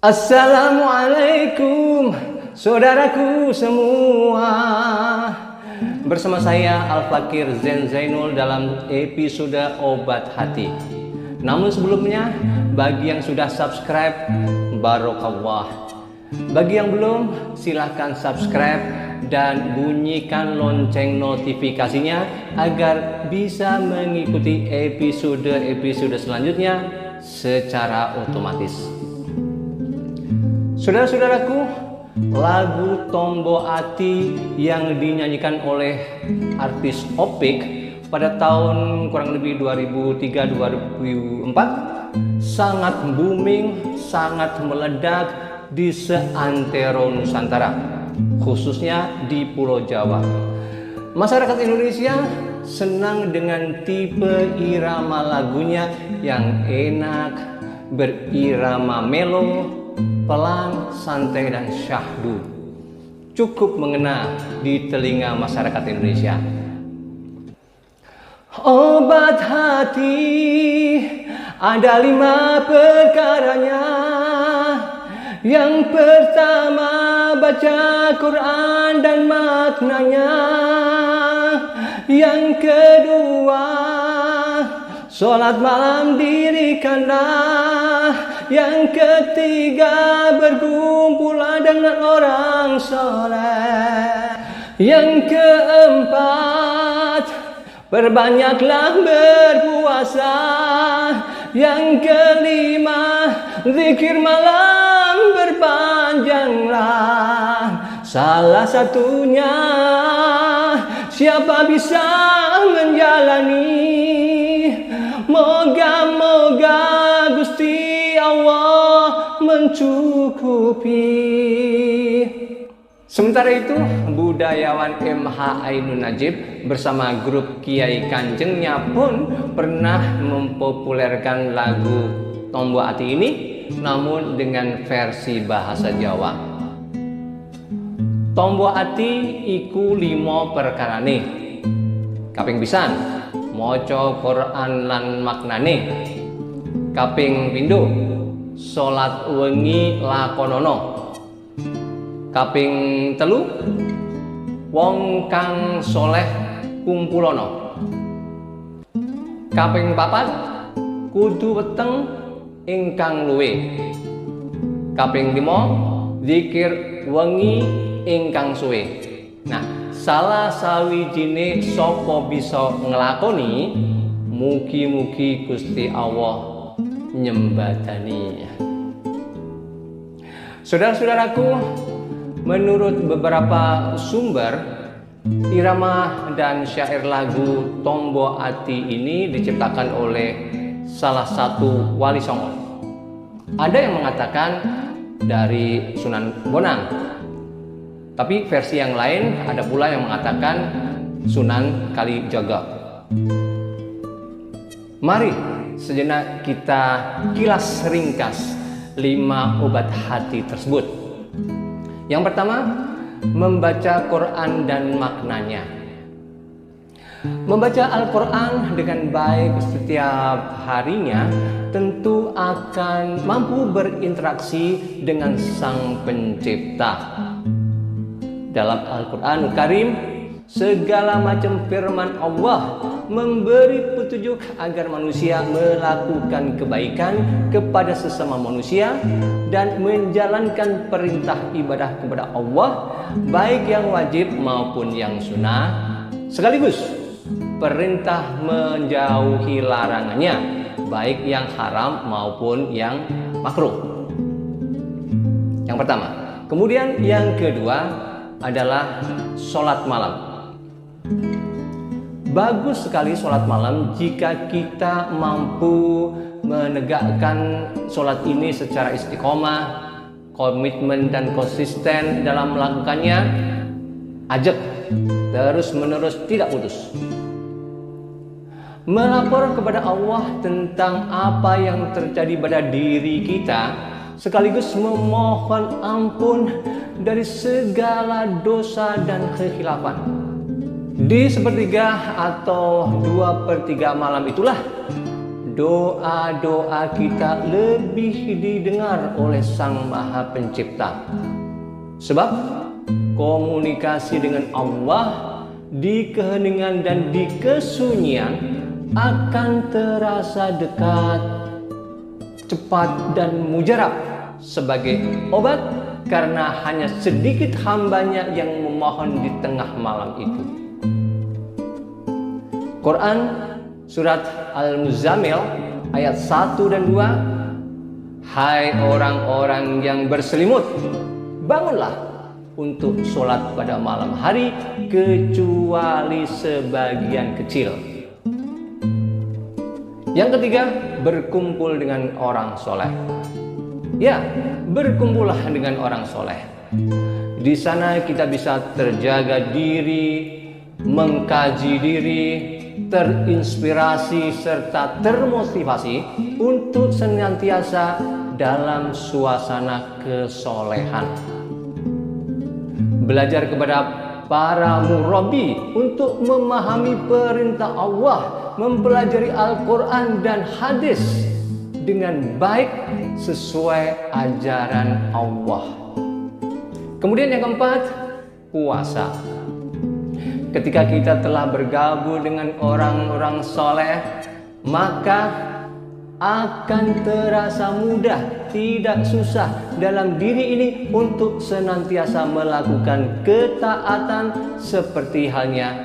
Assalamualaikum saudaraku semua. Bersama saya Al-Fakir Zen Zainul dalam episode Obat Hati. Namun sebelumnya, bagi yang sudah subscribe, barokallah. Bagi yang belum, silahkan subscribe dan bunyikan lonceng notifikasinya agar bisa mengikuti episode-episode selanjutnya secara otomatis. Saudara-saudaraku, lagu Tombo Ati yang dinyanyikan oleh artis Opik pada tahun kurang lebih 2003-2004 sangat booming, sangat meledak di seantero Nusantara, khususnya di Pulau Jawa. Masyarakat Indonesia senang dengan tipe irama lagunya yang enak, berirama melo, pelan, santai, dan syahdu. Cukup mengena di telinga masyarakat Indonesia. Obat hati ada 5 perkaranya. Yang pertama, baca Quran dan maknanya. Yang kedua, sholat malam dirikanlah. Yang ketiga, berkumpullah dengan orang soleh. Yang keempat, perbanyaklah berpuasa. Yang kelima, zikir malam berpanjanglah. Salah satunya, siapa bisa menjalani? Moga-moga Gusti Allah mencukupi. Sementara itu, budayawan MH Ainun Najib bersama grup Kiai Kanjengnya pun pernah mempopulerkan lagu Tombo Ati ini, namun dengan versi bahasa Jawa. Tombo Ati iku 5 perkarane. Kaping pisan, maca Quran lan maknane. Kaping pindho, salat wengi lakonono. Kaping telu, wong kang soleh kumpulono. Kaping papat, kudu weteng ingkang luwe. Kaping 5, zikir wengi ingkang suwe. Nah, salah sawijine sapa bisa nglakoni, mugi-mugi Gusti Allah nyembadani. Saudara-saudaraku, menurut beberapa sumber, irama dan syair lagu Tombo Ati ini diciptakan oleh salah satu wali songo. Ada yang mengatakan dari Sunan Bonang, tapi versi yang lain ada pula yang mengatakan Sunan Kalijaga. Mari sejenak kita kilas ringkas 5 obat hati tersebut. Yang pertama, membaca Quran dan maknanya. Membaca Al-Quran dengan baik setiap harinya tentu akan mampu berinteraksi dengan Sang Pencipta. Dalam Al-Quranul Karim, segala macam firman Allah memberi petunjuk agar manusia melakukan kebaikan kepada sesama manusia dan menjalankan perintah ibadah kepada Allah, baik yang wajib maupun yang sunnah, sekaligus perintah menjauhi larangannya, baik yang haram maupun yang makruh. Yang pertama. Kemudian yang kedua adalah sholat malam. Bagus sekali sholat malam jika kita mampu menegakkan sholat ini secara istiqomah, komitmen dan konsisten dalam melakukannya, ajak terus menerus tidak putus. Melapor kepada Allah tentang apa yang terjadi pada diri kita, sekaligus memohon ampun dari segala dosa dan kekhilafan. Di sepertiga atau 2/3 malam itulah doa-doa kita lebih didengar oleh Sang Maha Pencipta. Sebab komunikasi dengan Allah di keheningan dan di kesunyian akan terasa dekat, cepat dan mujarab sebagai obat, karena hanya sedikit hambanya yang memohon di tengah malam itu. Quran Surat Al-Muzammil ayat 1 dan 2. Hai orang-orang yang berselimut, bangunlah untuk sholat pada malam hari, kecuali sebagian kecil. Yang ketiga, berkumpul dengan orang soleh. Ya, berkumpullah dengan orang soleh. Di sana kita bisa terjaga diri, mengkaji diri, terinspirasi serta termotivasi untuk senantiasa dalam suasana kesolehan. Belajar kepada para murabbi untuk memahami perintah Allah, mempelajari Al-Quran dan hadis dengan baik sesuai ajaran Allah. Kemudian yang keempat, puasa. Ketika kita telah bergabung dengan orang-orang soleh, maka akan terasa mudah, tidak susah dalam diri ini untuk senantiasa melakukan ketaatan, seperti halnya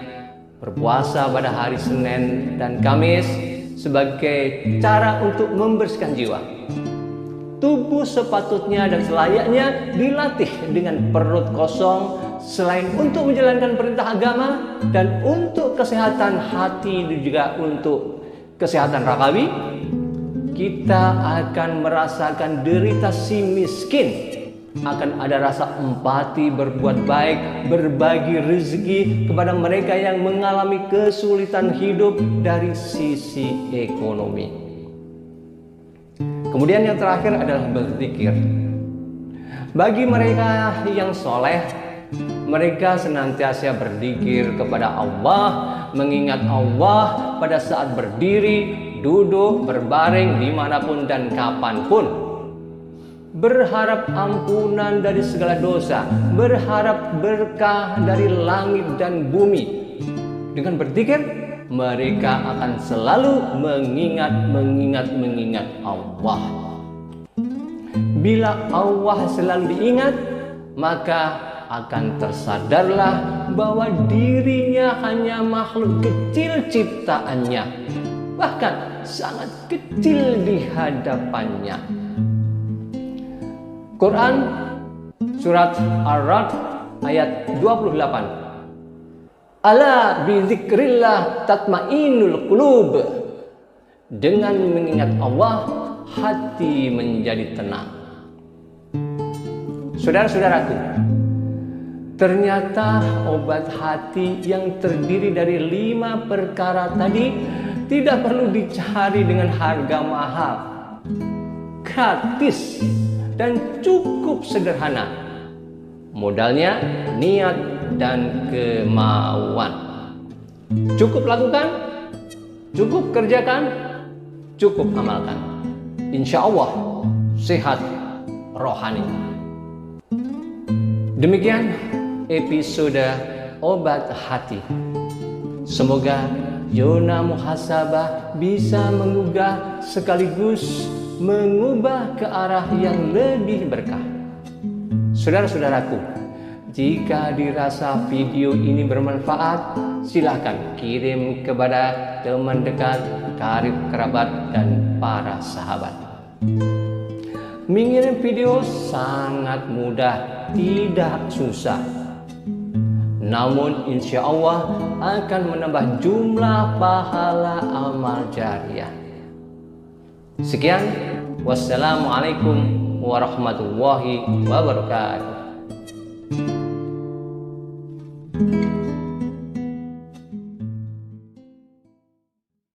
berpuasa pada hari Senin dan Kamis sebagai cara untuk membersihkan jiwa. Tubuh sepatutnya dan selayaknya dilatih dengan perut kosong, selain untuk menjalankan perintah agama dan untuk kesehatan hati dan juga untuk kesehatan rohani. Kita akan merasakan derita si miskin, akan ada rasa empati, berbuat baik, berbagi rezeki kepada mereka yang mengalami kesulitan hidup dari sisi ekonomi. Kemudian yang terakhir adalah berzikir. Bagi mereka yang soleh, mereka senantiasa berzikir kepada Allah, mengingat Allah pada saat berdiri, duduk, berbaring, dimanapun dan kapanpun. Berharap ampunan dari segala dosa, berharap berkah dari langit dan bumi. Dengan berzikir, mereka akan selalu mengingat Allah. Bila Allah selalu diingat, maka akan tersadarlah bahwa dirinya hanya makhluk kecil ciptaannya, bahkan sangat kecil di hadapannya. Quran Surat Ar-Ra'd ayat 28. Ala bizikrillah tatmainul qulub. Dengan mengingat Allah, hati menjadi tenang. Saudara-saudaraku, ternyata obat hati yang terdiri dari 5 perkara tadi tidak perlu dicari dengan harga mahal, gratis dan cukup sederhana. Modalnya niat dan kemauan. Cukup lakukan, cukup kerjakan, cukup amalkan. Insya Allah sehat rohani. Demikian episode obat hati. Semoga zona muhasabah bisa mengubah sekaligus mengubah ke arah yang lebih berkah. Saudara-saudaraku, jika dirasa video ini bermanfaat, silakan kirim kepada teman dekat, karib kerabat, dan para sahabat. Mengirim video sangat mudah, tidak susah. Namun insya Allah akan menambah jumlah pahala amal jariah. Sekian, wassalamualaikum warahmatullahi wabarakatuh.